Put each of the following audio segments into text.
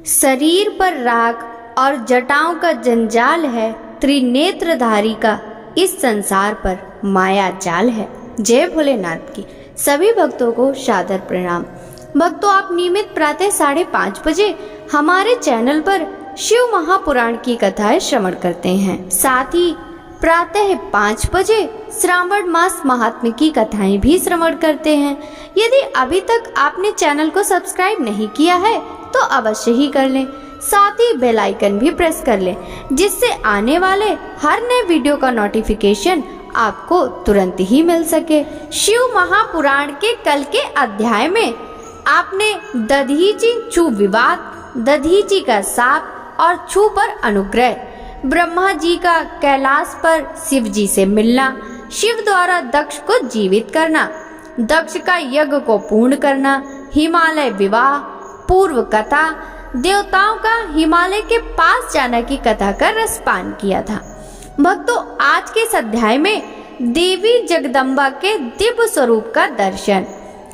शरीर पर राग और जटाओं का जंजाल है, त्रिनेत्रधारी का इस संसार पर माया जाल है। जय भोलेनाथ की। सभी भक्तों को सादर प्रणाम। भक्तों, आप नियमित प्रातः 5:30 बजे हमारे चैनल पर शिव महापुराण की कथाएं श्रवण करते हैं। साथ ही प्रातः 5 बजे श्रावण मास महात्म्य की कथाएं भी श्रवण करते हैं। यदि अभी तक आपने चैनल को सब्सक्राइब नहीं किया है तो अवश्य ही कर लें। साथ ही बेल आइकन भी प्रेस कर लें, जिससे आने वाले हर नए वीडियो का नोटिफिकेशन आपको तुरंत ही मिल सके। शिव महापुराण के कल के अध्याय में आपने दधीचि छू विवाद, दधीचि का शाप और छू पर अनुग्रह, ब्रह्मा जी का कैलाश पर शिव जी से मिलना, शिव द्वारा दक्ष को जीवित करना, दक्ष का यज्ञ को पूर्ण करना, हिमालय विवाह, पूर्व कथा, देवताओं का हिमालय के पास जाने की कथा का रसपान किया था। भक्तों, आज के इस अध्याय में देवी जगदम्बा के दिव्य स्वरूप का दर्शन,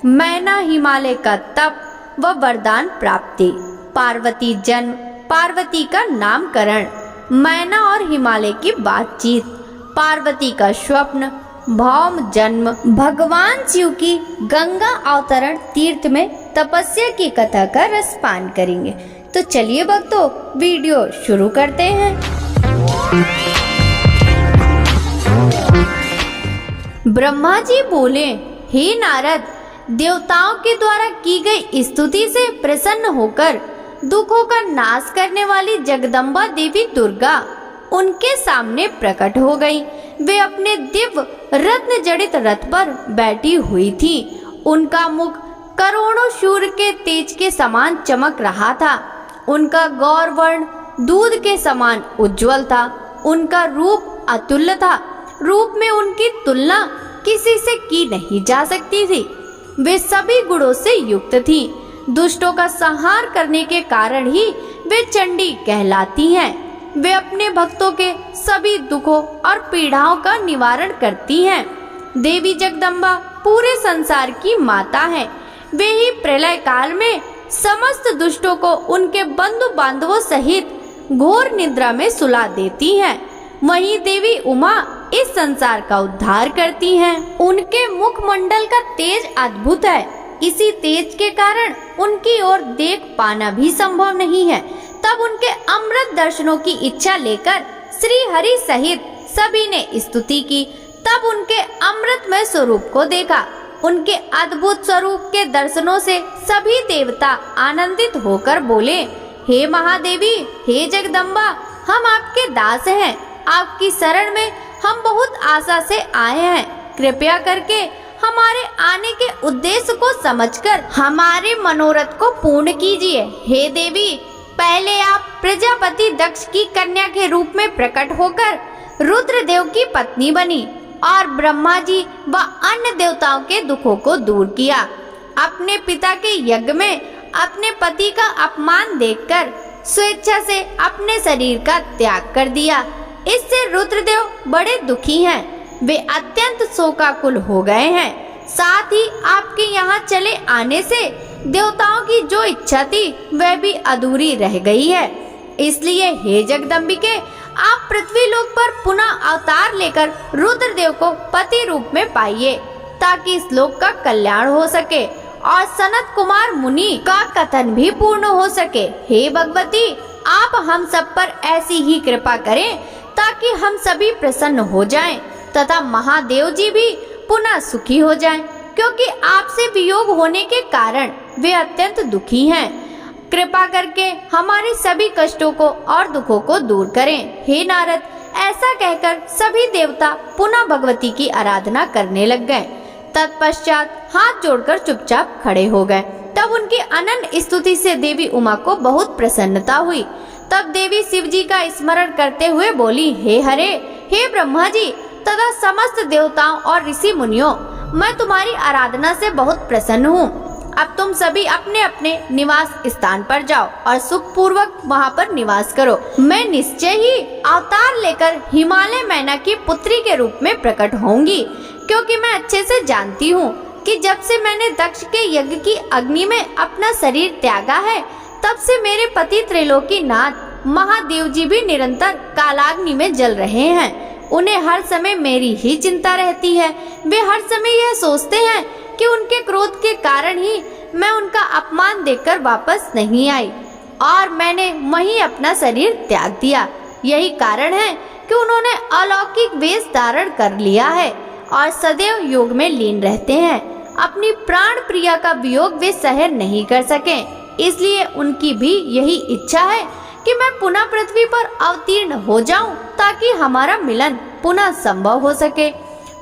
मैना हिमालय का तप व वरदान प्राप्ति, पार्वती जन्म, पार्वती का नामकरण, मैना और हिमालय की बातचीत, पार्वती का स्वप्न, भौम जन्म, भगवान शिव की गंगा अवतरण तीर्थ में तपस्या की कथा का रसपान करेंगे। तो चलिए भक्तों, वीडियो शुरू करते हैं। ब्रह्मा जी बोले, हे नारद, देवताओं के द्वारा की गई स्तुति से प्रसन्न होकर दुखों का नाश करने वाली जगदम्बा देवी दुर्गा उनके सामने प्रकट हो गई। वे अपने दिव्य रत्न जड़ित रथ पर बैठी हुई थी। उनका मुख करोड़ों सूर्य के तेज के समान चमक रहा था। उनका गौर वर्ण दूध के समान उज्जवल था। उनका रूप अतुल्य था। रूप में उनकी तुलना किसी से की नहीं जा सकती थी। वे सभी गुणों से युक्त थी। दुष्टों का संहार करने के कारण ही वे चंडी कहलाती हैं। वे अपने भक्तों के सभी दुखों और पीड़ाओं का निवारण करती हैं। देवी जगदम्बा पूरे संसार की माता हैं। वे ही प्रलय काल में समस्त दुष्टों को उनके बंधु बांधवों सहित घोर निद्रा में सुला देती हैं। वहीं देवी उमा इस संसार का उद्धार करती हैं। उनके मुखमंडल का तेज अद्भुत है। इसी तेज के कारण उनकी ओर देख पाना भी संभव नहीं है। तब उनके अमृत दर्शनों की इच्छा लेकर श्री हरि सहित सभी ने स्तुति की। तब उनके अमृतमय स्वरूप को देखा। उनके अद्भुत स्वरूप के दर्शनों से सभी देवता आनंदित होकर बोले, हे महादेवी, हे जगदम्बा, हम आपके दास हैं। आपकी शरण में हम बहुत आशा से आए हैं। कृपया करके हमारे आने के उद्देश्य को समझकर हमारे मनोरथ को पूर्ण कीजिए। हे देवी, पहले आप प्रजापति दक्ष की कन्या के रूप में प्रकट होकर रुद्रदेव की पत्नी बनी और ब्रह्मा जी व अन्य देवताओं के दुखों को दूर किया। अपने पिता के यज्ञ में अपने पति का अपमान देखकर स्वेच्छा से अपने शरीर का त्याग कर दिया। इससे रुद्रदेव बड़े दुखी हैं। वे अत्यंत शोकाकुल हो गए हैं। साथ ही आपके यहाँ चले आने से देवताओं की जो इच्छा थी वह भी अधूरी रह गई है। इसलिए हे जगदम्बिके, आप पृथ्वी लोक पर पुनः अवतार लेकर रुद्रदेव को पति रूप में पाइए, ताकि इस लोक का कल्याण हो सके और सनत कुमार मुनि का कथन भी पूर्ण हो सके। हे भगवती, आप हम सब पर ऐसी ही कृपा करें ताकि हम सभी प्रसन्न हो जाएं तथा महादेव जी भी पुनः सुखी हो जाएं, क्योंकि आपसे वियोग होने के कारण वे अत्यंत दुखी हैं। कृपा करके हमारे सभी कष्टों को और दुखों को दूर करें। हे नारद, ऐसा कहकर सभी देवता पुनः भगवती की आराधना करने लग गए। तत्पश्चात हाथ जोड़कर चुपचाप खड़े हो गए। तब उनकी अनन्य स्तुति से देवी उमा को बहुत प्रसन्नता हुई। तब देवी शिव जी का स्मरण करते हुए बोली, हे हरे, हे ब्रह्मा जी तथा समस्त देवताओं और ऋषि मुनियों, मैं तुम्हारी आराधना से बहुत प्रसन्न हूँ। अब तुम सभी अपने अपने निवास स्थान पर जाओ और सुख पूर्वक वहाँ पर निवास करो। मैं निश्चय ही अवतार लेकर हिमालय मैना की पुत्री के रूप में प्रकट होंगी, क्योंकि मैं अच्छे से जानती हूँ कि जब से मैंने दक्ष के यज्ञ की अग्नि में अपना शरीर त्यागा है, तब से मेरे पति त्रिलोकीनाथ महादेव जी भी निरंतर कालाग्नि में जल रहे हैं। उन्हें हर समय मेरी ही चिंता रहती है। वे हर समय यह सोचते हैं कि उनके क्रोध के कारण ही मैं उनका अपमान देखकर वापस नहीं आई और मैंने वहीं अपना शरीर त्याग दिया। यही कारण है कि उन्होंने अलौकिक वेश धारण कर लिया है और सदैव योग में लीन रहते हैं। अपनी प्राण प्रिया का वियोग वे सहन नहीं कर सके, इसलिए उनकी भी यही इच्छा है कि मैं पुनः पृथ्वी पर अवतीर्ण हो जाऊं ताकि हमारा मिलन पुनः संभव हो सके।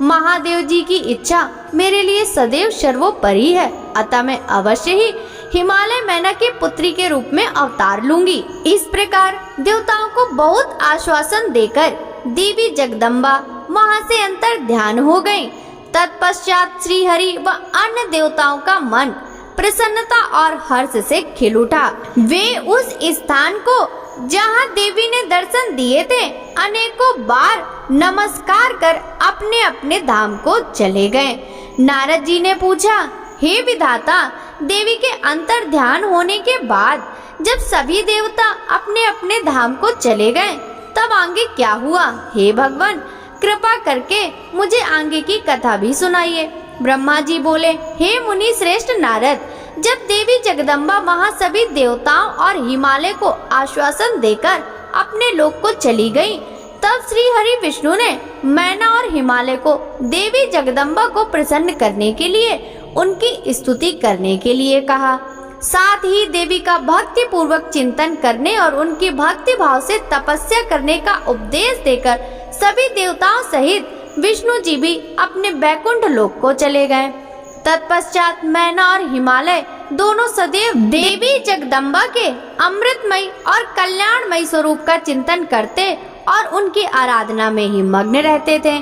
महादेव जी की इच्छा मेरे लिए सदैव सर्वोपरि है, अतः मैं अवश्य ही हिमालय मैना की पुत्री के रूप में अवतार लूंगी। इस प्रकार देवताओं को बहुत आश्वासन देकर देवी जगदम्बा वहां से अंतर ध्यान हो गयी। तत्पश्चात श्री हरि व अन्य देवताओं का मन प्रसन्नता और हर्ष से खिल उठा। वे उस स्थान को जहां देवी ने दर्शन दिए थे अनेकों बार नमस्कार कर अपने अपने धाम को चले गए। नारद जी ने पूछा, हे विधाता, देवी के अंतर ध्यान होने के बाद जब सभी देवता अपने अपने धाम को चले गए तब आगे क्या हुआ? हे भगवान, कृपा करके मुझे आगे की कथा भी सुनाइए। ब्रह्मा जी बोले, हे मुनि श्रेष्ठ नारद, जब देवी जगदम्बा वहाँ सभी देवताओं और हिमालय को आश्वासन देकर अपने लोक को चली गई, तब श्री हरि विष्णु ने मैना और हिमालय को देवी जगदम्बा को प्रसन्न करने के लिए उनकी स्तुति करने के लिए कहा। साथ ही देवी का भक्ति पूर्वक चिंतन करने और उनकी भक्ति भाव से तपस्या करने का उपदेश देकर सभी देवताओं सहित विष्णु जी भी अपने बैकुंठ लोक को चले गए। तत्पश्चात मैना और हिमालय दोनों सदैव देवी जगदम्बा के अमृतमय और कल्याणमय स्वरूप का चिंतन करते और उनकी आराधना में ही मग्न रहते थे।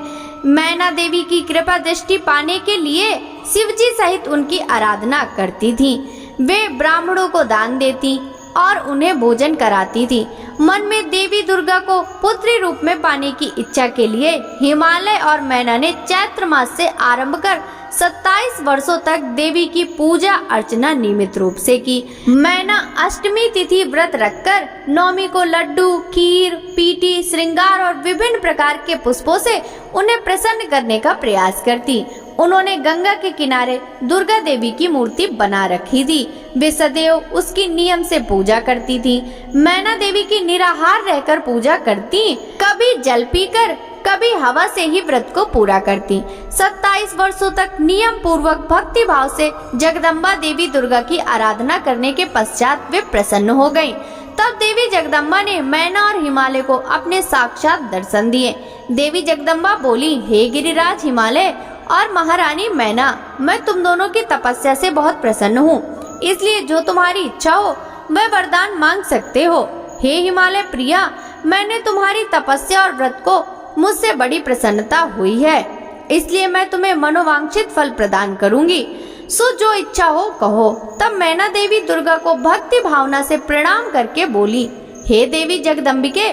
मैना देवी की कृपा दृष्टि पाने के लिए शिवजी सहित उनकी आराधना करती थी। वे ब्राह्मणों को दान देती और उन्हें भोजन कराती थी। मन में देवी दुर्गा को पुत्री रूप में पाने की इच्छा के लिए हिमालय और मैना ने चैत्र मास से आरंभ कर 27 वर्षों तक देवी की पूजा अर्चना नियमित रूप से की। मैना अष्टमी तिथि व्रत रखकर नवमी को लड्डू, खीर, पीटी, श्रृंगार और विभिन्न प्रकार के पुष्पों से उन्हें प्रसन्न करने का प्रयास करती। उन्होंने गंगा के किनारे दुर्गा देवी की मूर्ति बना रखी थी। वे सदैव उसकी नियम से पूजा करती थी। मैना देवी की निराहार रहकर पूजा करती, कभी जल पीकर कभी हवा से ही व्रत को पूरा करती। 27 वर्षों तक नियम पूर्वक भक्ति भाव से जगदम्बा देवी दुर्गा की आराधना करने के पश्चात वे प्रसन्न हो गयीं। तब देवी जगदम्बा ने मैना और हिमालय को अपने साक्षात दर्शन दिए। देवी जगदम्बा बोली, हे गिरिराज हिमालय और महारानी मैना, मैं तुम दोनों की तपस्या से बहुत प्रसन्न हूँ, इसलिए जो तुम्हारी इच्छा हो वह वरदान मांग सकते हो। हे हिमालय प्रिया, मैंने तुम्हारी तपस्या और व्रत को मुझसे बड़ी प्रसन्नता हुई है, इसलिए मैं तुम्हें मनोवांछित फल प्रदान करूंगी। सो जो इच्छा हो कहो। तब मैना देवी दुर्गा को भक्ति भावना से प्रणाम करके बोली, हे देवी जगदम्बिके,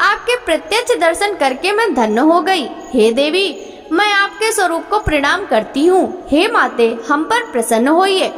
आपके प्रत्यक्ष दर्शन करके मैं धन्य हो गई। हे देवी, मैं आपके स्वरूप को प्रणाम करती हूँ। हे माते, हम पर प्रसन्न होइए।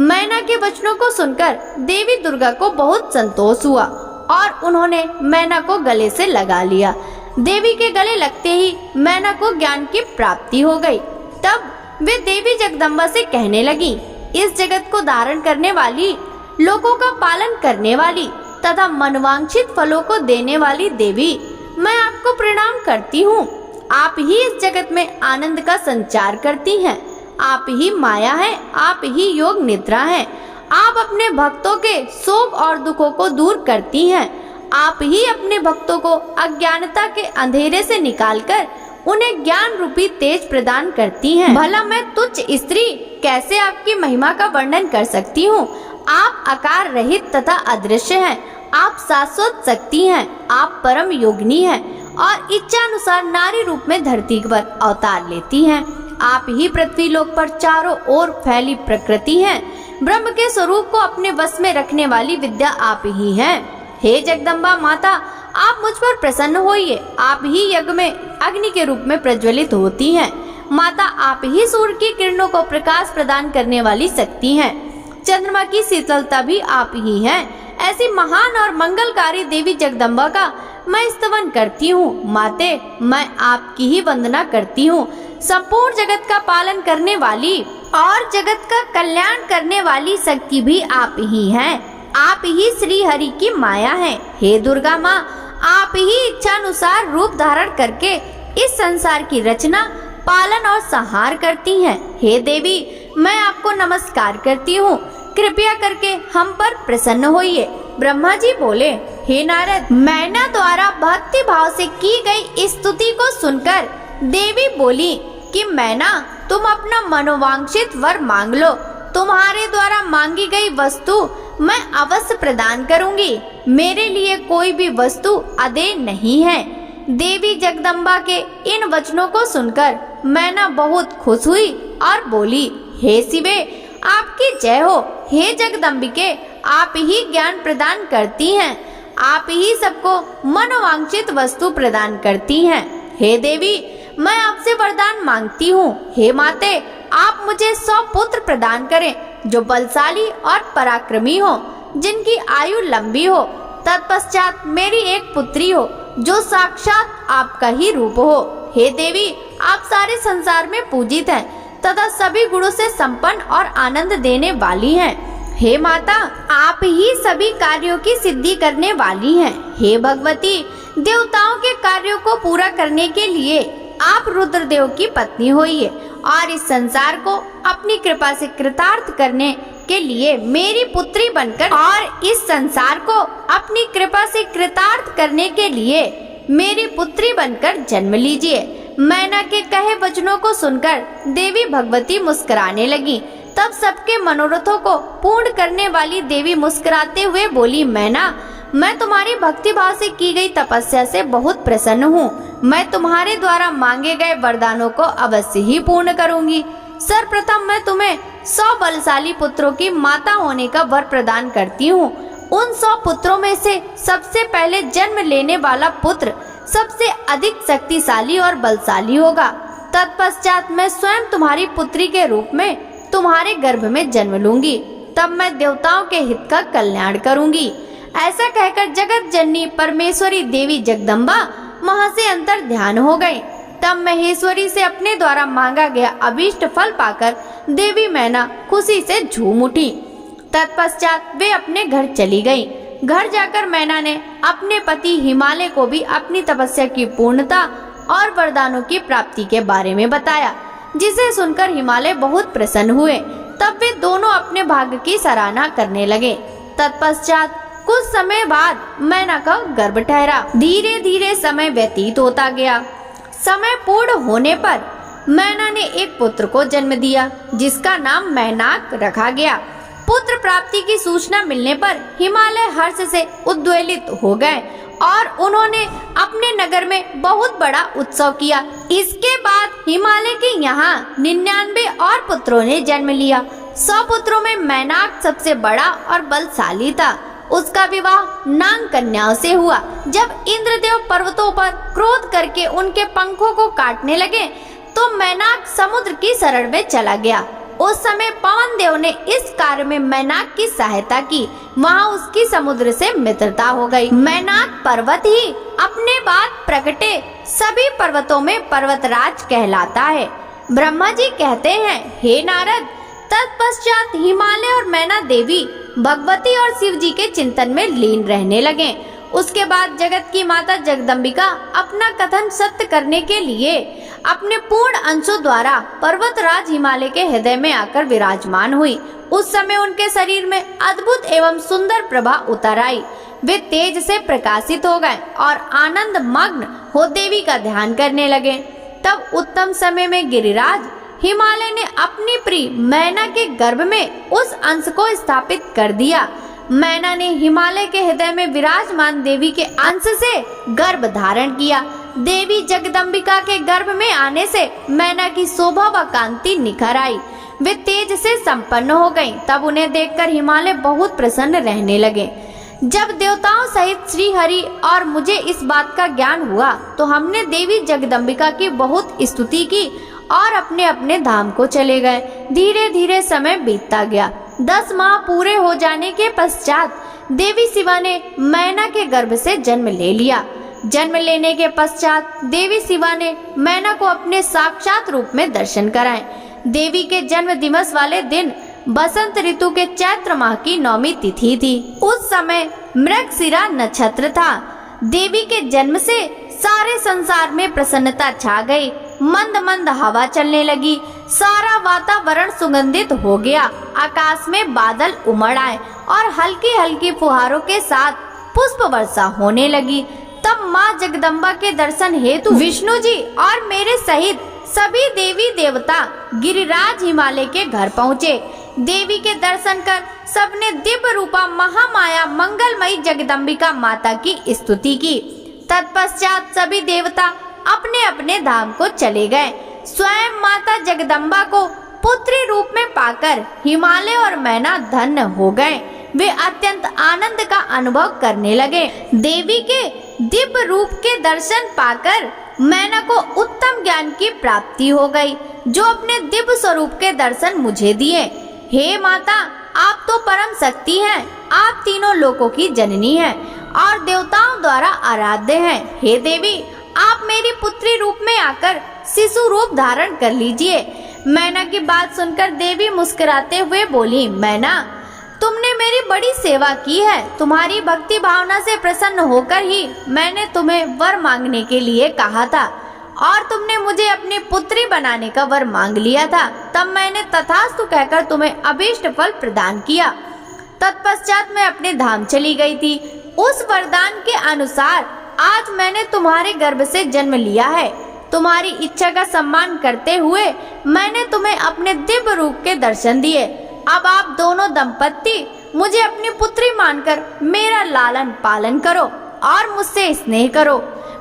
मैना के वचनों को सुनकर देवी दुर्गा को बहुत संतोष हुआ और उन्होंने मैना को गले से लगा लिया। देवी के गले लगते ही मैना को ज्ञान की प्राप्ति हो गई। तब वे देवी जगदम्बा से कहने लगी, इस जगत को धारण करने वाली, लोगों का पालन करने वाली तथा मनवांछित फलों को देने वाली देवी, मैं आपको प्रणाम करती हूँ। आप ही इस जगत में आनंद का संचार करती हैं। आप ही माया हैं, आप ही योग निद्रा हैं। आप अपने भक्तों के शोक और दुखों को दूर करती हैं। आप ही अपने भक्तों को अज्ञानता के अंधेरे से निकालकर उन्हें ज्ञान रूपी तेज प्रदान करती हैं। भला मैं तुच्छ स्त्री कैसे आपकी महिमा का वर्णन कर सकती हूँ। आप आकार रहित तथा अदृश्य हैं। आप शाश्वत शक्ति हैं। आप परम योगिनी हैं और इच्छा अनुसार नारी रूप में धरती पर अवतार लेती हैं। आप ही पृथ्वी लोक पर चारों ओर फैली प्रकृति हैं। ब्रह्म के स्वरूप को अपने वश में रखने वाली विद्या आप ही हैं। हे जगदम्बा माता, आप मुझ पर प्रसन्न होइए। आप ही यज्ञ में अग्नि के रूप में प्रज्वलित होती हैं। माता, आप ही सूर्य की किरणों को प्रकाश प्रदान करने वाली शक्ति हैं। चंद्रमा की शीतलता भी आप ही हैं। ऐसी महान और मंगलकारी देवी जगदम्बा का मैं स्तवन करती हूँ। माते, मैं आपकी ही वंदना करती हूँ। संपूर्ण जगत का पालन करने वाली और जगत का कल्याण करने वाली शक्ति भी आप ही हैं। आप ही श्री हरि की माया हैं। हे दुर्गा माँ, आप ही इच्छानुसार रूप धारण करके इस संसार की रचना, पालन और संहार करती हैं। हे देवी, मैं आपको नमस्कार करती हूँ। कृपया करके हम पर प्रसन्न होइए। ब्रह्मा जी बोले, हे नारद, मैना द्वारा भक्ति भाव से की गई स्तुति को सुनकर देवी बोली कि मैना, तुम अपना मनोवांछित वर मांग लो। तुम्हारे द्वारा मांगी गई वस्तु मैं अवश्य प्रदान करूंगी। मेरे लिए कोई भी वस्तु अदेय नहीं है। देवी जगदम्बा के इन वचनों को सुनकर मैना बहुत खुश हुई और बोली, हे शिवे, आपकी जय हो। हे जगदम्बिके, आप ही ज्ञान प्रदान करती हैं। आप ही सबको मनोवांछित वस्तु प्रदान करती हैं। हे देवी, मैं आपसे वरदान मांगती हूँ। हे माते, आप मुझे 100 पुत्र प्रदान करें जो बलशाली और पराक्रमी हो, जिनकी आयु लंबी हो। तत्पश्चात मेरी एक पुत्री हो जो साक्षात आपका ही रूप हो। हे देवी, आप सारे संसार में पूजित हैं तथा सभी गुणों से संपन्न और आनंद देने वाली हैं। हे माता, आप ही सभी कार्यों की सिद्धि करने वाली हैं। हे भगवती, देवताओं के कार्यों को पूरा करने के लिए आप रुद्रदेव की पत्नी होइए और इस संसार को अपनी कृपा से कृतार्थ करने के लिए मेरी पुत्री बनकर मेरी पुत्री बनकर जन्म लीजिए। मैना के कहे वचनों को सुनकर देवी भगवती मुस्कुराने लगी। तब सबके मनोरथों को पूर्ण करने वाली देवी मुस्कुराते हुए बोली, मैना, मैं तुम्हारी भक्ति भाव से की गई तपस्या से बहुत प्रसन्न हूँ। मैं तुम्हारे द्वारा मांगे गए वरदानों को अवश्य ही पूर्ण करूँगी। सर्वप्रथम मैं तुम्हें 100 बलशाली पुत्रों की माता होने का वर प्रदान करती हूँ। उन 100 पुत्रों में से सबसे पहले जन्म लेने वाला पुत्र सबसे अधिक शक्तिशाली और बलशाली होगा। तत्पश्चात मैं स्वयं तुम्हारी पुत्री के रूप में तुम्हारे गर्भ में जन्म लूंगी। तब मैं देवताओं के हित का कल्याण करूंगी। ऐसा कहकर जगत जननी परमेश्वरी देवी जगदम्बा वहां से अंतर ध्यान हो गई। तब महेश्वरी से अपने द्वारा मांगा गया अभीष्ट फल पाकर देवी मैना खुशी से झूम उठी। तत्पश्चात वे अपने घर चली गई। घर जाकर मैना ने अपने पति हिमालय को भी अपनी तपस्या की पूर्णता और वरदानों की प्राप्ति के बारे में बताया, जिसे सुनकर हिमालय बहुत प्रसन्न हुए। तब वे दोनों अपने भाग्य की सराहना करने लगे। तत्पश्चात कुछ समय बाद मैना का गर्भ ठहरा। धीरे धीरे समय व्यतीत होता गया। समय पूर्ण होने पर मैना ने एक पुत्र को जन्म दिया, जिसका नाम मैनाक रखा गया। पुत्र प्राप्ति की सूचना मिलने पर हिमालय हर्ष से उद्वेलित हो गए और उन्होंने अपने नगर में बहुत बड़ा उत्सव किया। इसके बाद हिमालय के यहाँ 99 और पुत्रों ने जन्म लिया। 100 पुत्रों में मैनाक सबसे बड़ा और बलशाली था। उसका विवाह नाग कन्याओं से हुआ। जब इंद्रदेव पर्वतों पर क्रोध करके उनके पंखों को काटने लगे तो मैनाक समुद्र की शरण में चला गया। उस समय पवन देव ने इस कार्य में मैनाक की सहायता की। वहाँ उसकी समुद्र से मित्रता हो गई। मैनाक पर्वत ही अपने बाद प्रकटे सभी पर्वतों में पर्वतराज कहलाता है। ब्रह्मा जी कहते हैं, हे नारद, तत्पश्चात हिमालय और मैना देवी भगवती और शिव जी के चिंतन में लीन रहने लगे। उसके बाद जगत की माता जगदम्बिका अपना कथन सत्य करने के लिए अपने पूर्ण अंशों द्वारा पर्वतराज हिमालय के हृदय में आकर विराजमान हुई। उस समय उनके शरीर में अद्भुत एवं सुंदर प्रभा उतर आई। वे तेज से प्रकाशित हो गए और आनंद मग्न हो देवी का ध्यान करने लगे। तब उत्तम समय में गिरिराज हिमालय ने अपनी प्रिय मैना के गर्भ में उस अंश को स्थापित कर दिया। मैना ने हिमालय के हृदय में विराजमान देवी के अंश से गर्भ धारण किया। देवी जगदम्बिका के गर्भ में आने से मैना की शोभा व कांति निखर आई। वे तेज से संपन्न हो गईं। तब उन्हें देखकर हिमालय बहुत प्रसन्न रहने लगे। जब देवताओं सहित श्री हरि और मुझे इस बात का ज्ञान हुआ तो हमने देवी जगदम्बिका की बहुत स्तुति की और अपने अपने धाम को चले गए। धीरे धीरे समय बीतता गया। 10 माह पूरे हो जाने के पश्चात देवी शिवा ने मैना के गर्भ से जन्म ले लिया। जन्म लेने के पश्चात देवी शिवा ने मैना को अपने साक्षात रूप में दर्शन कराए। देवी के जन्म दिवस वाले दिन बसंत ऋतु के चैत्र माह की 9वीं तिथि थी। उस समय मृगशिरा नक्षत्र था। देवी के जन्म से सारे संसार में प्रसन्नता छा गई। मंद मंद हवा चलने लगी। सारा वातावरण सुगंधित हो गया। आकाश में बादल उमड़ आए और हल्की हल्की फुहारों के साथ पुष्प वर्षा होने लगी। तब माँ जगदम्बा के दर्शन हेतु विष्णु जी और मेरे सहित सभी देवी देवता गिरिराज हिमालय के घर पहुँचे। देवी के दर्शन कर सबने दिव्य रूपा महामाया मंगलमयी जगदम्बिका माता की स्तुति की। तत्पश्चात सभी देवता अपने अपने धाम को चले गए। स्वयं माता जगदम्बा को पुत्री रूप में पाकर हिमालय और मैना धन्य हो गए। वे अत्यंत आनंद का अनुभव करने लगे। देवी के दिव्य रूप के दर्शन पाकर मैना को उत्तम ज्ञान की प्राप्ति हो गई, जो अपने दिव्य स्वरूप के दर्शन मुझे दिए। हे माता, आप तो परम शक्ति हैं। आप तीनों लोकों की जननी हैं और देवताओं द्वारा आराध्य हैं। हे देवी, आप मेरी पुत्री रूप में आकर शिशु रूप धारण कर लीजिए। मैना की बात सुनकर देवी मुस्कुराते हुए बोली, मैना, तुमने मेरी बड़ी सेवा की है। तुम्हारी भक्ति भावना से प्रसन्न होकर ही मैंने तुम्हें वर मांगने के लिए कहा था और तुमने मुझे अपनी पुत्री बनाने का वर मांग लिया था। तब मैंने तथास्तु कहकर तुम्हें अभीष्ट फल प्रदान किया। तत्पश्चात मैं अपने धाम चली गई थी। उस वरदान के अनुसार आज मैंने तुम्हारे गर्भ से जन्म लिया है। तुम्हारी इच्छा का सम्मान करते हुए मैंने तुम्हें अपने दिव्य रूप के दर्शन दिए। अब आप दोनों दंपत्ति मुझे अपनी पुत्री मानकर मेरा लालन पालन करो और मुझसे स्नेह करो।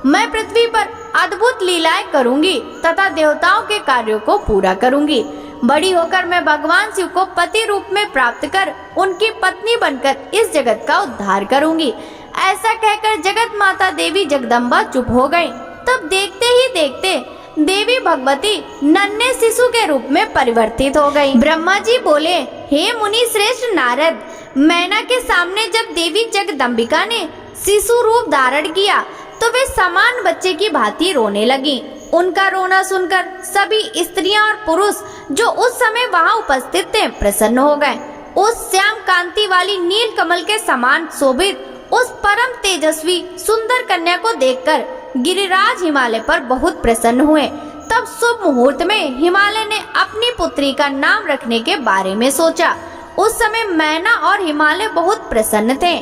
मैं पृथ्वी पर अद्भुत लीलाएं करूंगी तथा देवताओं के कार्यों को पूरा करूंगी। बड़ी होकर मैं भगवान शिव को पति रूप में प्राप्त कर उनकी पत्नी बनकर इस जगत का उद्धार करूंगी। ऐसा कहकर जगत माता देवी जगदम्बा चुप हो गई। तब देखते ही देखते देवी भगवती नन्हे शिशु के रूप में परिवर्तित हो गई। ब्रह्मा जी बोले, हे मुनि श्रेष्ठ नारद, मैना के सामने जब देवी जगदम्बिका ने शिशु रूप धारण किया तो वे समान बच्चे की भांति रोने लगी। उनका रोना सुनकर सभी स्त्रियां और पुरुष जो उस समय वहां उपस्थित थे प्रसन्न हो गए। उस श्याम कांति वाली नील कमल के समान शोभित उस परम तेजस्वी सुंदर कन्या को देखकर गिरिराज हिमालय पर बहुत प्रसन्न हुए। तब शुभ मुहूर्त में हिमालय ने अपनी पुत्री का नाम रखने के बारे में सोचा। उस समय मैना और हिमालय बहुत प्रसन्न थे।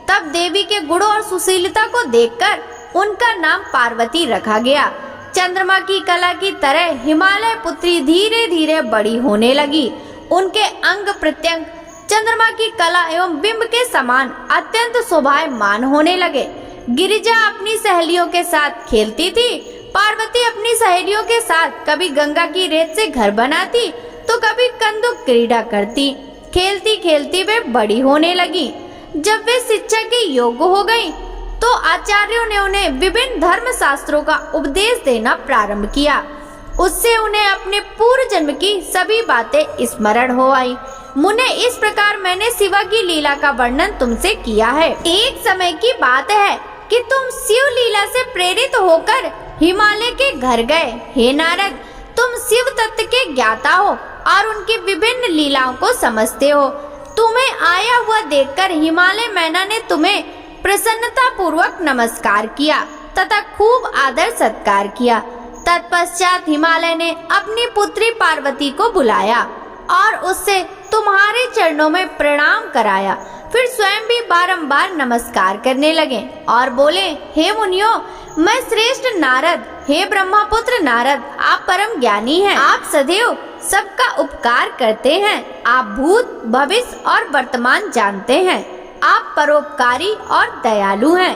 तब देवी के गुणों और सुशीलता को देखकर उनका नाम पार्वती रखा गया। चंद्रमा की कला की तरह हिमालय पुत्री धीरे धीरे बड़ी होने लगी। उनके अंग प्रत्यंग चंद्रमा की कला एवं बिंब के समान अत्यंत शोभायमान होने लगे। गिरिजा अपनी सहेलियों के साथ खेलती थी। पार्वती अपनी सहेलियों के साथ कभी गंगा की रेत से घर बनाती तो कभी कंदुक क्रीड़ा करती। खेलती खेलती वे बड़ी होने लगी। जब वे शिक्षा के योग्य हो गईं, तो आचार्यों ने उन्हें विभिन्न धर्म शास्त्रों का उपदेश देना प्रारंभ किया। उससे उन्हें अपने पूर्व जन्म की सभी बातें स्मरण हो आई। मुने, इस प्रकार मैंने शिवा की लीला का वर्णन तुमसे किया है। एक समय की बात है कि तुम शिव लीला से प्रेरित होकर हिमालय के घर गए। हे नारद, तुम शिव तत्व के ज्ञाता हो और उनकी विभिन्न लीलाओं को समझते हो। तुम्हें आया हुआ देखकर हिमालय मैना ने तुम्हें प्रसन्नता पूर्वक नमस्कार किया तथा खूब आदर सत्कार किया। तत्पश्चात हिमालय ने अपनी पुत्री पार्वती को बुलाया और उससे तुम्हारे चरणों में प्रणाम कराया। फिर स्वयं भी बारंबार नमस्कार करने लगे और बोले, हे मुनियों, मैं श्रेष्ठ नारद, हे ब्रह्मपुत्र नारद, आप परम ज्ञानी हैं। आप सदैव सबका उपकार करते हैं। आप भूत, भविष्य और वर्तमान जानते हैं। आप परोपकारी और दयालु हैं।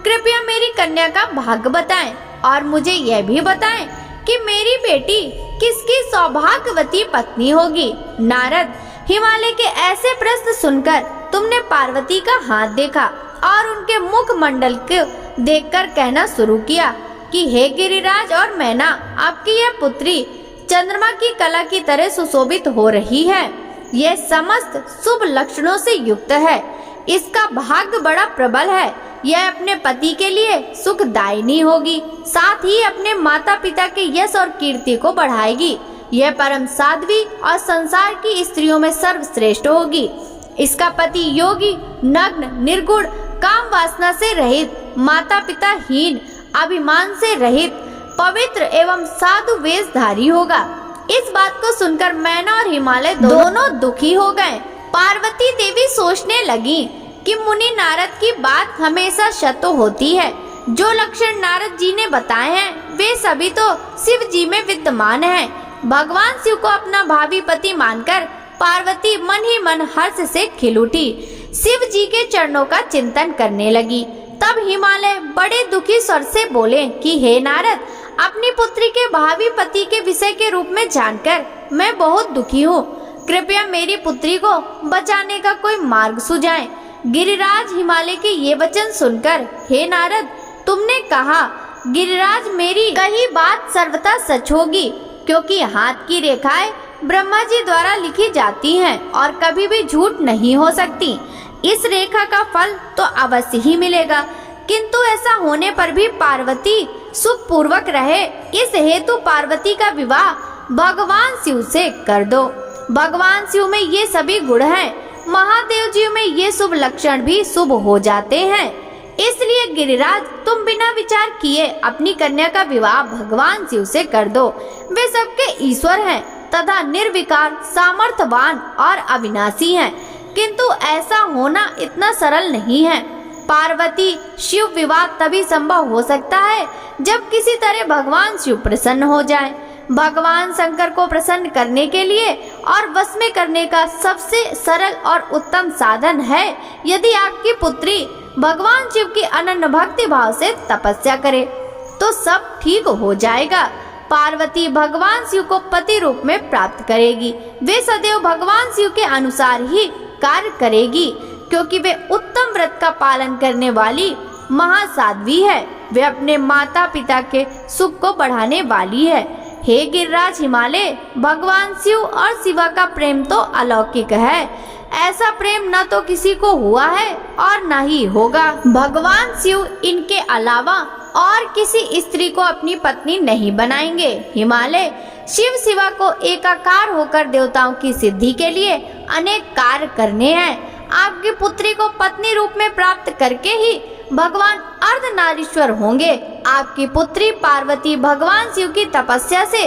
कृपया मेरी कन्या का भाग्य बताएं और मुझे यह भी बताएं कि मेरी बेटी किसकी सौभाग्यवती पत्नी होगी। नारद, हिमालय के ऐसे प्रश्न सुनकर तुमने पार्वती का हाथ देखा और उनके मुख मंडल को देखकर कहना शुरू किया कि हे गिरिराज और मैना, आपकी यह पुत्री चंद्रमा की कला की तरह सुशोभित हो रही है। यह समस्त शुभ लक्षणों से युक्त है। इसका भाग्य बड़ा प्रबल है। यह अपने पति के लिए सुखदायिनी होगी, साथ ही अपने माता पिता के यश और कीर्ति को बढ़ाएगी। यह परम साध्वी और संसार की स्त्रियों में सर्वश्रेष्ठ होगी। इसका पति योगी, नग्न, निर्गुण, काम वासना से रहित, माता पिता हीन, अभिमान से रहित, पवित्र एवं साधु वेशधारी होगा। इस बात को सुनकर मैना और हिमालय दोनों दुखी हो गए। पार्वती देवी सोचने लगी कि मुनि नारद की बात हमेशा सत्य होती है। जो लक्षण नारद जी ने बताए हैं वे सभी तो शिव जी में विद्यमान हैं। भगवान शिव को अपना भावी पति मानकर पार्वती मन ही मन हर्ष से खिल उठी। शिव जी के चरणों का चिंतन करने लगी। तब हिमालय बड़े दुखी स्वर से बोले कि हे नारद, अपनी पुत्री के भावी पति के विषय के रूप में जानकर मैं बहुत दुखी हूँ। कृपया मेरी पुत्री को बचाने का कोई मार्ग सुझाएं। गिरिराज हिमालय के ये वचन सुनकर, हे नारद, तुमने कहा गिरिराज, मेरी कही बात सर्वथा सच होगी, क्योंकि हाथ की रेखाएं ब्रह्मा जी द्वारा लिखी जाती हैं और कभी भी झूठ नहीं हो सकती। इस रेखा का फल तो अवश्य ही मिलेगा, किंतु ऐसा होने पर भी पार्वती सुख पूर्वक रहे, इस हेतु पार्वती का विवाह भगवान शिव से कर दो। भगवान शिव में ये सभी गुण हैं, महादेव जी में ये शुभ लक्षण भी शुभ हो जाते हैं। इसलिए गिरिराज, तुम बिना विचार किए अपनी कन्या का विवाह भगवान शिव से कर दो। वे सबके ईश्वर हैं तथा निर्विकार, सामर्थ्यवान और अविनाशी हैं, किंतु ऐसा होना इतना सरल नहीं है। पार्वती शिव विवाह तभी संभव हो सकता है जब किसी तरह भगवान शिव प्रसन्न हो जाए। भगवान शंकर को प्रसन्न करने के लिए और वश में करने का सबसे सरल और उत्तम साधन है यदि आपकी पुत्री भगवान शिव की अनन्य भक्ति भाव से तपस्या करे तो सब ठीक हो जाएगा। पार्वती भगवान शिव को पति रूप में प्राप्त करेगी। वे सदैव भगवान शिव के अनुसार ही कार्य करेगी, क्योंकि वे उत्तम व्रत का पालन करने वाली महासाध्वी है। वे अपने माता पिता के सुख को बढ़ाने वाली है। हे गिरिराज हिमालय, भगवान शिव और शिवा का प्रेम तो अलौकिक है। ऐसा प्रेम न तो किसी को हुआ है और न ही होगा। भगवान शिव इनके अलावा और किसी स्त्री को अपनी पत्नी नहीं बनाएंगे। हिमालय, शिव शिवा को एकाकार होकर देवताओं की सिद्धि के लिए अनेक कार्य करने हैं। आपकी पुत्री को पत्नी रूप में प्राप्त करके ही भगवान अर्धनारीश्वर होंगे। आपकी पुत्री पार्वती भगवान शिव की तपस्या से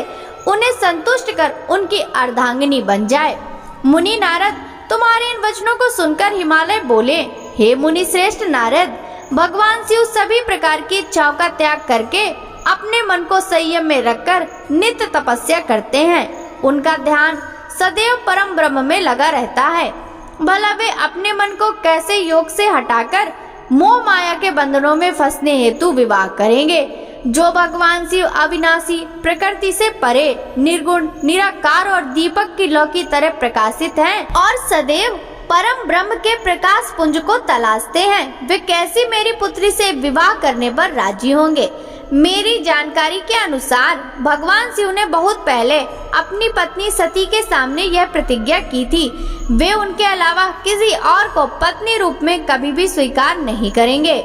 उन्हें संतुष्ट कर उनकी अर्धांगिनी बन जाए। मुनि नारद, तुम्हारे इन वचनों को सुनकर हिमालय बोले, हे मुनि श्रेष्ठ नारद, भगवान शिव सभी प्रकार की इच्छाओं का त्याग करके अपने मन को संयम में रखकर नित्य तपस्या करते हैं। उनका ध्यान सदैव परम ब्रह्म में लगा रहता है। भला वे अपने मन को कैसे योग से हटाकर मोह माया के बंधनों में फंसने हेतु विवाह करेंगे। जो भगवान शिव अविनाशी, प्रकृति से परे, निर्गुण, निराकार और दीपक की लौ की तरह प्रकाशित हैं और सदैव परम ब्रह्म के प्रकाश पुंज को तलाशते हैं, वे कैसी मेरी पुत्री से विवाह करने पर राजी होंगे। मेरी जानकारी के अनुसार भगवान शिव ने बहुत पहले अपनी पत्नी सती के सामने यह प्रतिज्ञा की थी, वे उनके अलावा किसी और को पत्नी रूप में कभी भी स्वीकार नहीं करेंगे।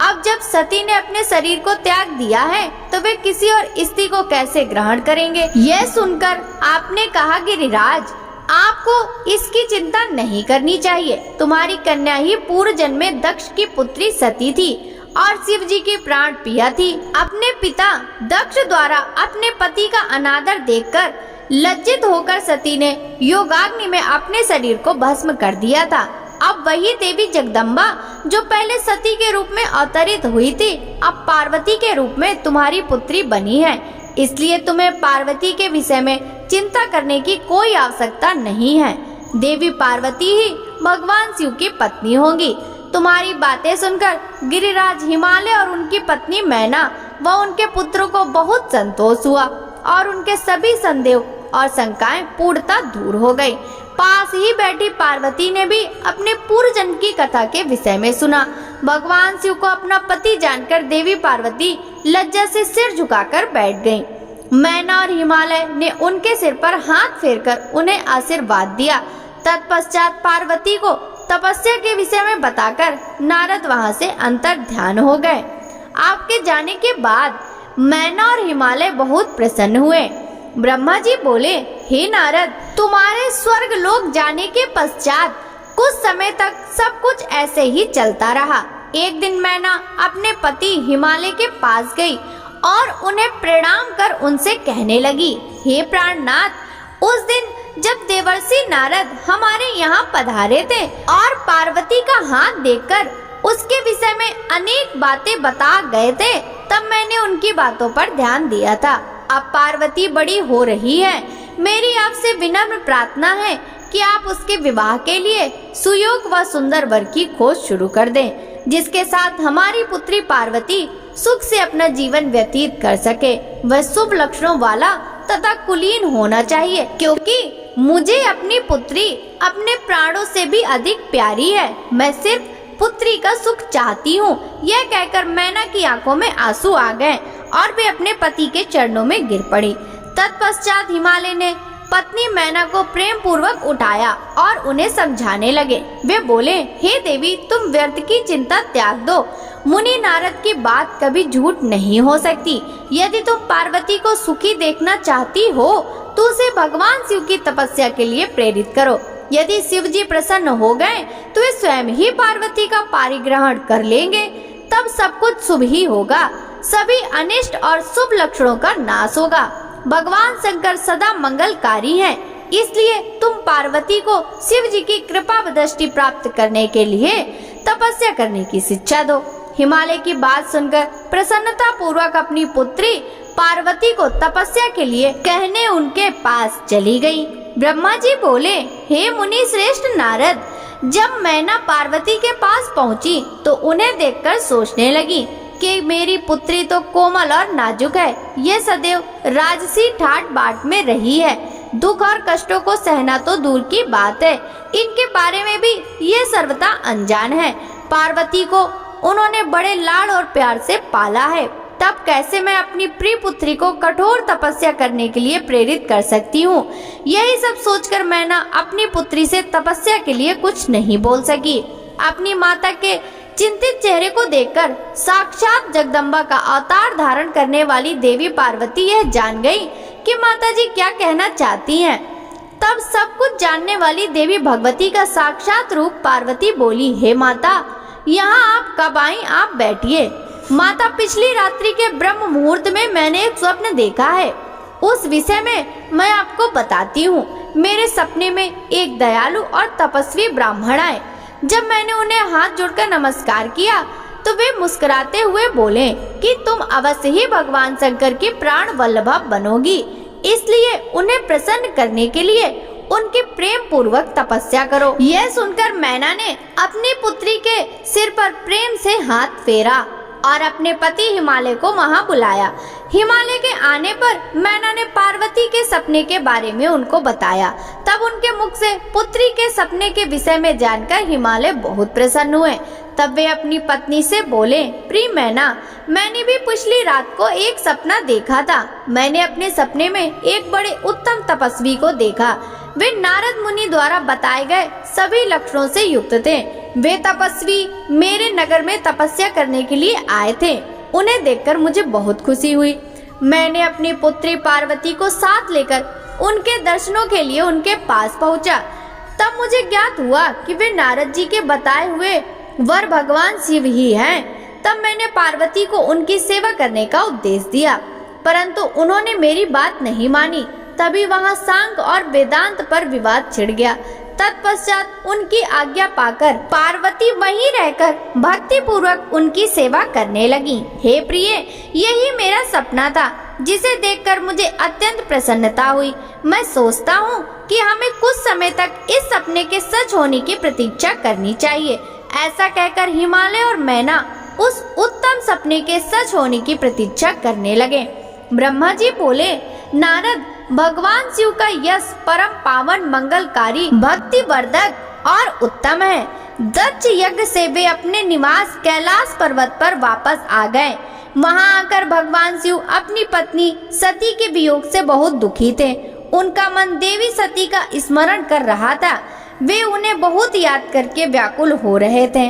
अब जब सती ने अपने शरीर को त्याग दिया है तो वे किसी और स्त्री को कैसे ग्रहण करेंगे। यह सुनकर आपने कहा, गिरिराज, आपको इसकी चिंता नहीं करनी चाहिए। तुम्हारी कन्या ही पूर्व जन्म में दक्ष की पुत्री सती थी और शिव जी की प्राण प्रिया थी। अपने पिता दक्ष द्वारा अपने पति का अनादर देखकर लज्जित होकर सती ने योगाग्नि में अपने शरीर को भस्म कर दिया था। अब वही देवी जगदम्बा जो पहले सती के रूप में अवतरित हुई थी, अब पार्वती के रूप में तुम्हारी पुत्री बनी है। इसलिए तुम्हें पार्वती के विषय में चिंता करने की कोई आवश्यकता नहीं है। देवी पार्वती ही भगवान शिव की पत्नी होंगी। तुम्हारी बातें सुनकर गिरिराज हिमालय और उनकी पत्नी मैना व उनके पुत्रों को बहुत संतोष हुआ और उनके सभी संदेह और शंकाएं पूर्णतः दूर हो गई। पास ही बैठी पार्वती ने भी अपने पूर्व जन्म की कथा के विषय में सुना। भगवान शिव को अपना पति जानकर देवी पार्वती लज्जा से सिर झुकाकर बैठ गईं। मैना और हिमालय ने उनके सिर पर हाथ फेरकर उन्हें आशीर्वाद दिया। तत्पश्चात पार्वती को तपस्या के विषय में बताकर नारद वहां से अंतर ध्यान हो गए। आपके जाने के बाद मैना और हिमालय बहुत प्रसन्न हुए। ब्रह्मा जी बोले, हे नारद, तुम्हारे स्वर्ग लोक जाने के पश्चात कुछ समय तक सब कुछ ऐसे ही चलता रहा। एक दिन मैना अपने पति हिमालय के पास गई और उन्हें प्रणाम कर उनसे कहने लगी, हे प्राणनाथ, उस दिन जब देवर्षि नारद हमारे यहाँ पधारे थे और पार्वती का हाथ देखकर उसके विषय में अनेक बातें बता गए थे, तब मैंने उनकी बातों पर ध्यान दिया था। अब पार्वती बड़ी हो रही है, मेरी आपसे विनम्र प्रार्थना है कि आप उसके विवाह के लिए सुयोग व सुंदर वर की खोज शुरू कर दें, जिसके साथ हमारी पुत्री पार्वती सुख से अपना जीवन व्यतीत कर सके। वह शुभ लक्षणों वाला तथा कुलीन होना चाहिए, क्योंकि मुझे अपनी पुत्री अपने प्राणों से भी अधिक प्यारी है। मैं सिर्फ पुत्री का सुख चाहती हूँ। यह कहकर मैना की आंखों में आंसू आ गए और वे अपने पति के चरणों में गिर पड़ी। तत्पश्चात हिमालय ने पत्नी मैना को प्रेम पूर्वक उठाया और उन्हें समझाने लगे। वे बोले, हे देवी, तुम व्यर्थ की चिंता त्याग दो। मुनि नारद की बात कभी झूठ नहीं हो सकती। यदि तुम पार्वती को सुखी देखना चाहती हो तो उसे भगवान शिव की तपस्या के लिए प्रेरित करो। यदि शिव जी प्रसन्न हो गए तो वे स्वयं ही पार्वती का पारिग्रहण कर लेंगे, तब सब कुछ शुभ ही होगा। सभी अनिष्ट और शुभ लक्षणों का नाश होगा। भगवान शंकर सदा मंगलकारी हैं, इसलिए तुम पार्वती को शिव जी की कृपा दृष्टि प्राप्त करने के लिए तपस्या करने की शिक्षा दो। हिमालय की बात सुनकर प्रसन्नता पूर्वक अपनी पुत्री पार्वती को तपस्या के लिए कहने उनके पास चली गई। ब्रह्मा जी बोले, हे मुनि श्रेष्ठ नारद, जब मैना पार्वती के पास पहुंची तो उन्हें देखकर सोचने लगी कि मेरी पुत्री तो कोमल और नाजुक है। ये सदैव राजसी ठाट बाट में रही है। दुख और कष्टों को सहना तो दूर की बात है, इनके बारे में भी ये सर्वथा अनजान है। पार्वती को उन्होंने बड़े लाड़ और प्यार से पाला है, तब कैसे मैं अपनी प्रिय पुत्री को कठोर तपस्या करने के लिए प्रेरित कर सकती हूँ। यही सब सोचकर मैना अपनी पुत्री से तपस्या के लिए कुछ नहीं बोल सकी। अपनी माता के चिंतित चेहरे को देखकर साक्षात जगदम्बा का अवतार धारण करने वाली देवी पार्वती यह जान गई कि माताजी क्या कहना चाहती हैं। तब सब कुछ जानने वाली देवी भगवती का साक्षात रूप पार्वती बोली, हे माता, यहाँ आप कब आई? आप बैठिए। माता, पिछली रात्रि के ब्रह्म मुहूर्त में मैंने एक स्वप्न देखा है, उस विषय में मैं आपको बताती हूँ। मेरे सपने में एक दयालु और तपस्वी ब्राह्मण आए। जब मैंने उन्हें हाथ जोड़कर नमस्कार किया तो वे मुस्कुराते हुए बोले कि तुम अवश्य ही भगवान शंकर की प्राण वल्लभा बनोगी, इसलिए उन्हें प्रसन्न करने के लिए उनके प्रेम पूर्वक तपस्या करो। यह सुनकर मैना ने अपनी पुत्री के सिर पर प्रेम से हाथ फेरा और अपने पति हिमालय को वहां बुलाया। हिमालय के आने पर मैना ने पार्वती के सपने के बारे में उनको बताया। तब उनके मुख से पुत्री के सपने के विषय में जानकर हिमालय बहुत प्रसन्न हुए। तब वे अपनी पत्नी से बोले, प्रिय मैना, मैंने भी पिछली रात को एक सपना देखा था। मैंने अपने सपने में एक बड़े उत्तम तपस्वी को देखा। वे नारद मुनि द्वारा बताए गए सभी लक्षणों से युक्त थे। वे तपस्वी मेरे नगर में तपस्या करने के लिए आए थे। उन्हें देखकर मुझे बहुत खुशी हुई। मैंने अपनी पुत्री पार्वती को साथ लेकर उनके दर्शनों के लिए उनके पास पहुंचा। तब मुझे ज्ञात हुआ कि वे नारद जी के बताए हुए वर भगवान शिव ही हैं। तब मैंने पार्वती को उनकी सेवा करने का उपदेश दिया, परंतु उन्होंने मेरी बात नहीं मानी। तभी वहां सांख्य और वेदांत पर विवाद छिड़ गया। तत्पश्चात उनकी आज्ञा पाकर पार्वती वहीं रहकर भक्ति पूर्वक उनकी सेवा करने लगी। हे प्रिय, यही मेरा सपना था, जिसे देखकर मुझे अत्यंत प्रसन्नता हुई। मैं सोचता हूँ कि हमें कुछ समय तक इस सपने के सच होने की प्रतीक्षा करनी चाहिए। ऐसा कहकर हिमालय और मैना उस उत्तम सपने के सच होने की प्रतीक्षा करने लगे। ब्रह्मा जी बोले, नारद, भगवान शिव का यश परम पावन मंगलकारी भक्ति वर्धक और उत्तम है। दक्ष यज्ञ से वे अपने निवास कैलाश पर्वत पर वापस आ गए। वहां आकर भगवान शिव अपनी पत्नी सती के वियोग से बहुत दुखी थे। उनका मन देवी सती का स्मरण कर रहा था। वे उन्हें बहुत याद करके व्याकुल हो रहे थे।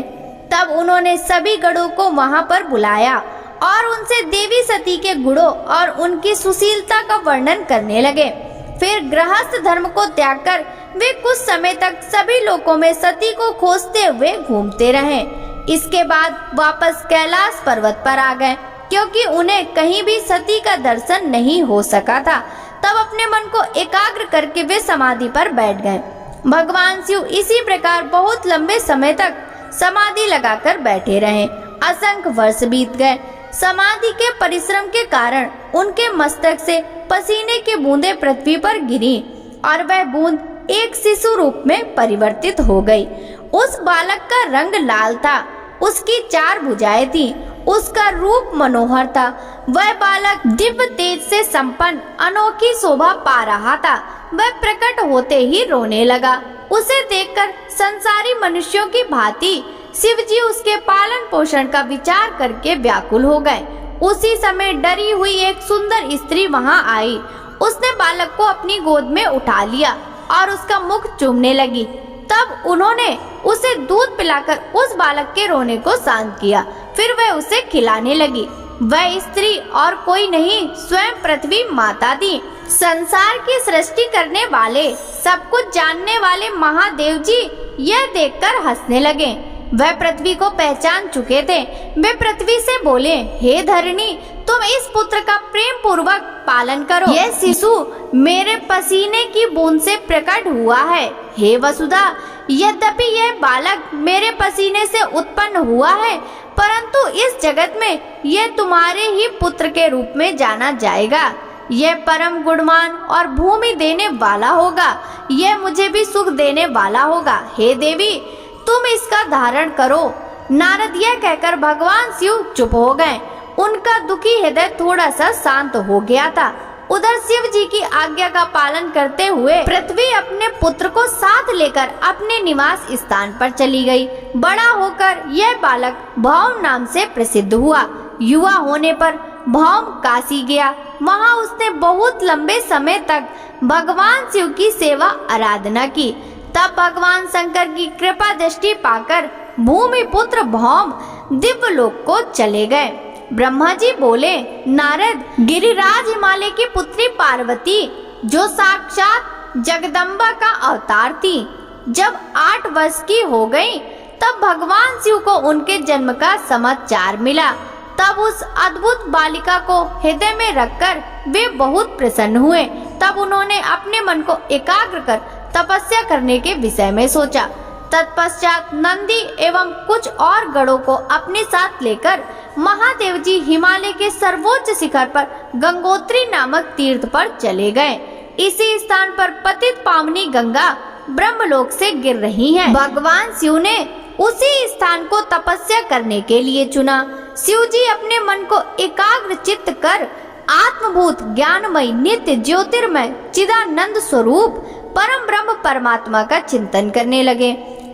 तब उन्होंने सभी गणों को वहां पर बुलाया और उनसे देवी सती के गुणों और उनकी सुशीलता का वर्णन करने लगे। फिर गृहस्थ धर्म को त्याग कर वे कुछ समय तक सभी लोकों में सती को खोजते हुए घूमते रहे। इसके बाद वापस कैलाश पर्वत पर आ गए, क्योंकि उन्हें कहीं भी सती का दर्शन नहीं हो सका था। तब अपने मन को एकाग्र करके वे समाधि पर बैठ गए। भगवान शिव इसी प्रकार बहुत लंबे समय तक समाधि लगाकर बैठे रहे। असंख्य वर्ष बीत गए। समाधि के परिश्रम के कारण उनके मस्तक से पसीने की बूंदें पृथ्वी पर गिरी और वह बूंद एक शिशु रूप में परिवर्तित हो गई। उस बालक का रंग लाल था, उसकी 4 भुजाएं थी, उसका रूप मनोहर था। वह बालक दिव्य तेज से संपन्न अनोखी शोभा पा रहा था। वह प्रकट होते ही रोने लगा। उसे देखकर संसारी मनुष्यों की भांति शिव जी उसके पालन पोषण का विचार करके व्याकुल हो गए। उसी समय डरी हुई एक सुंदर स्त्री वहां आई। उसने बालक को अपनी गोद में उठा लिया और उसका मुख चूमने लगी। तब उन्होंने उसे दूध पिलाकर उस बालक के रोने को शांत किया। फिर वह उसे खिलाने लगी। वह स्त्री और कोई नहीं, स्वयं पृथ्वी माता थी। संसार की सृष्टि करने वाले, सब कुछ जानने वाले महादेव जी यह देखकर हंसने लगे। वह पृथ्वी को पहचान चुके थे। वे पृथ्वी से बोले, हे धरणी, तुम इस पुत्र का प्रेम पूर्वक पालन करो। यह शिशु मेरे पसीने की बूंद से प्रकट हुआ है। हे वसुधा, यद्यपि यह बालक मेरे पसीने से उत्पन्न हुआ है, परंतु इस जगत में यह तुम्हारे ही पुत्र के रूप में जाना जाएगा। यह परम गुणवान और भूमि देने वाला होगा। यह मुझे भी सुख देने वाला होगा। हे देवी, तुम इसका धारण करो। नारद यह कहकर भगवान शिव चुप हो गए। उनका दुखी हृदय थोड़ा सा शांत हो गया था। उधर शिव जी की आज्ञा का पालन करते हुए पृथ्वी अपने पुत्र को साथ लेकर अपने निवास स्थान पर चली गई। बड़ा होकर यह बालक भौम नाम से प्रसिद्ध हुआ। युवा होने पर भौम काशी गया। वहाँ उसने बहुत लंबे समय तक भगवान शिव की सेवा आराधना की। तब भगवान शंकर की कृपा दृष्टि पाकर भूमि पुत्र भौम दिव्य लोक को चले गए। ब्रह्मा जी बोले, नारद, गिरिराज हिमालय की पुत्री पार्वती, जो साक्षात जगदम्बा का अवतार थी, जब 8 वर्ष की हो गई, तब भगवान शिव को उनके जन्म का समाचार मिला। तब उस अद्भुत बालिका को हृदय में रखकर वे बहुत प्रसन्न हुए। तब उन्होंने अपने मन को एकाग्र कर तपस्या करने के विषय में सोचा। तत्पश्चात नंदी एवं कुछ और गणों को अपने साथ लेकर महादेव जी हिमालय के सर्वोच्च शिखर पर गंगोत्री नामक तीर्थ पर चले गए। इसी स्थान पर पतित पावनी गंगा ब्रह्मलोक से गिर रही है। भगवान शिव ने उसी स्थान को तपस्या करने के लिए चुना। शिव जी अपने मन को एकाग्र चित्त कर आत्मभूत ज्ञानमय नित्य ज्योतिर्मय चिदानंद स्वरूप परम ब्रह्म परमात्मा का चिंतन करने लगे।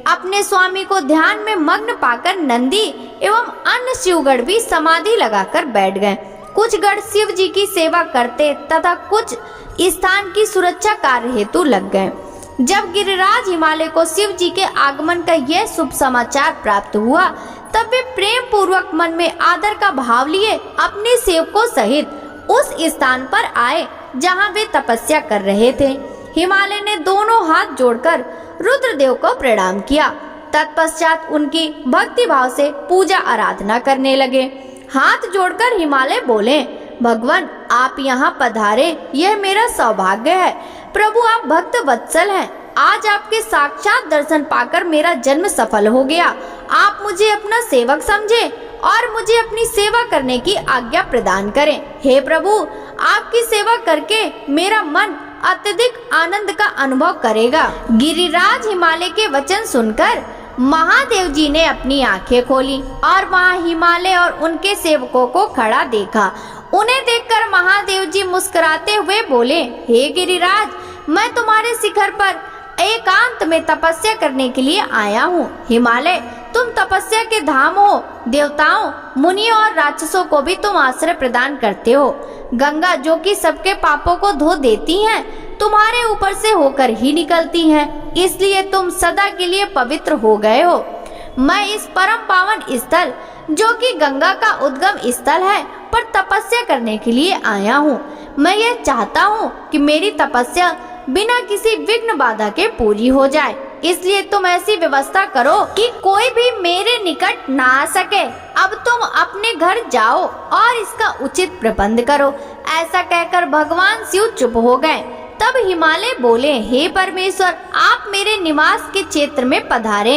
अपने स्वामी को ध्यान में मग्न पाकर नंदी एवं अन्य शिवगण भी समाधि लगाकर बैठ गए। कुछ गण शिव जी की सेवा करते तथा कुछ स्थान की सुरक्षा कार्य हेतु लग गए। जब गिरिराज हिमालय को शिव जी के आगमन का यह शुभ समाचार प्राप्त हुआ, तब वे प्रेम पूर्वक मन में आदर का भाव लिए अपने सेवकों सहित उस स्थान पर आए जहां वे तपस्या कर रहे थे। हिमालय ने दोनों हाथ जोड़कर रुद्रदेव को प्रणाम किया। तत्पश्चात उनकी भक्ति भाव से पूजा आराधना करने लगे। हाथ जोड़कर हिमालय बोले, भगवान, आप यहाँ पधारे, यह मेरा सौभाग्य है। प्रभु, आप भक्त वत्सल हैं। आज आपके साक्षात दर्शन पाकर मेरा जन्म सफल हो गया। आप मुझे अपना सेवक समझे और मुझे अपनी सेवा करने की आज्ञा प्रदान करें। हे प्रभु, आपकी सेवा करके मेरा मन अत्यधिक आनंद का अनुभव करेगा। गिरिराज हिमालय के वचन सुनकर महादेव जी ने अपनी आंखें खोली और वहाँ हिमालय और उनके सेवकों को खड़ा देखा। उन्हें देखकर महादेव जी मुस्कुराते हुए बोले, हे गिरिराज, मैं तुम्हारे शिखर पर एकांत में तपस्या करने के लिए आया हूँ। हिमालय, तुम तपस्या के धाम हो। देवताओं, मुनियों और राक्षसों को भी तुम आश्रय प्रदान करते हो। गंगा, जो कि सबके पापों को धो देती है, तुम्हारे ऊपर से होकर ही निकलती है। इसलिए तुम सदा के लिए पवित्र हो गए हो। मैं इस परम पावन स्थल, जो कि गंगा का उद्गम स्थल है, पर तपस्या करने के लिए आया हूँ। मैं यह चाहता हूँ कि मेरी तपस्या बिना किसी विघ्न बाधा के पूरी हो जाए, इसलिए तुम ऐसी व्यवस्था करो कि कोई भी मेरे निकट ना आ सके। अब तुम अपने घर जाओ और इसका उचित प्रबंध करो। ऐसा कहकर भगवान शिव चुप हो गए। तब हिमालय बोले, हे परमेश्वर, आप मेरे निवास के क्षेत्र में पधारे।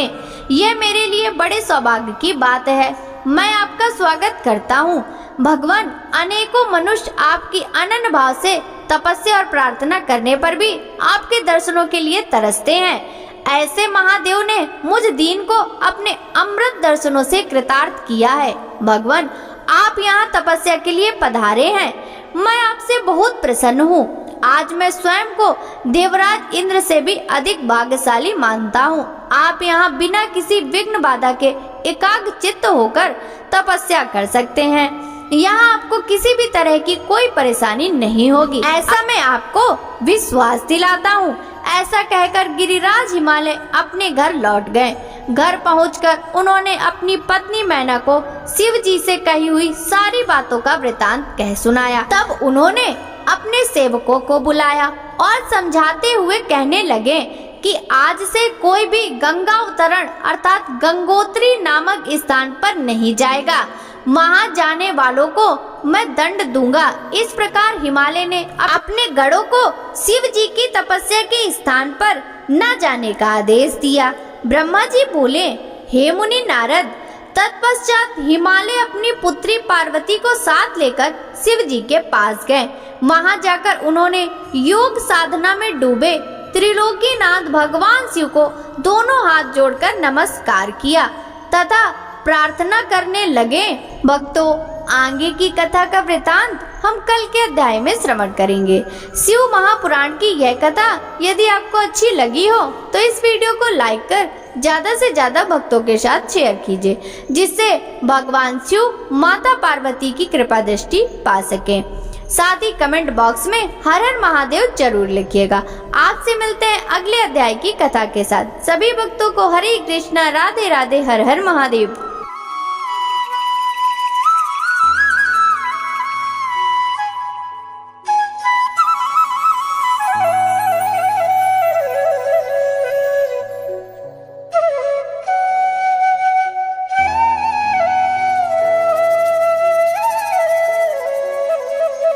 यह मेरे लिए बड़े सौभाग्य की बात है। मैं आपका स्वागत करता हूँ। भगवान, अनेकों मनुष्य आपकी अनन्य भाव से तपस्या और प्रार्थना करने पर भी आपके दर्शनों के लिए तरसते हैं। ऐसे महादेव ने मुझ दीन को अपने अमृत दर्शनों से कृतार्थ किया है। भगवान, आप यहाँ तपस्या के लिए पधारे हैं। मैं आपसे बहुत प्रसन्न हूँ। आज मैं स्वयं को देवराज इंद्र से भी अधिक भाग्यशाली मानता हूँ। आप यहाँ बिना किसी विघ्न बाधा के एकाग्र चित्त होकर तपस्या कर सकते हैं। यहाँ आपको किसी भी तरह की कोई परेशानी नहीं होगी, ऐसा मैं आपको विश्वास दिलाता हूँ। ऐसा कहकर गिरिराज हिमालय अपने घर लौट गए। घर पहुंचकर उन्होंने अपनी पत्नी मैना को शिव जी से कही हुई सारी बातों का वृतांत कह सुनाया। तब उन्होंने अपने सेवकों को बुलाया और समझाते हुए कहने लगे कि आज से कोई भी गंगा अवतरण अर्थात गंगोत्री नामक स्थान पर नहीं जाएगा। वहां जाने वालों को मैं दंड दूंगा। इस प्रकार हिमालय ने अपने गढ़ों को शिव जी की तपस्या के स्थान पर न जाने का आदेश दिया। ब्रह्मा जी बोले, हे मुनि नारद, तत्पश्चात हिमालय अपनी पुत्री पार्वती को साथ लेकर शिव जी के पास गए। वहां जाकर उन्होंने योग साधना में डूबे त्रिलोकीनाथ भगवान शिव को दोनों हाथ जोड़कर नमस्कार किया तथा प्रार्थना करने लगे। भक्तों, आगे की कथा का वृतांत हम कल के अध्याय में श्रवण करेंगे। शिव महापुराण की यह कथा यदि आपको अच्छी लगी हो तो इस वीडियो को लाइक कर ज्यादा से ज्यादा भक्तों के साथ शेयर कीजिए, जिससे भगवान शिव माता पार्वती की कृपा दृष्टि पा सके। साथ ही कमेंट बॉक्स में हर हर महादेव जरूर लिखिएगा। आपसे मिलते हैं अगले अध्याय की कथा के साथ। सभी भक्तों को हरे कृष्णा, राधे राधे, हर हर महादेव।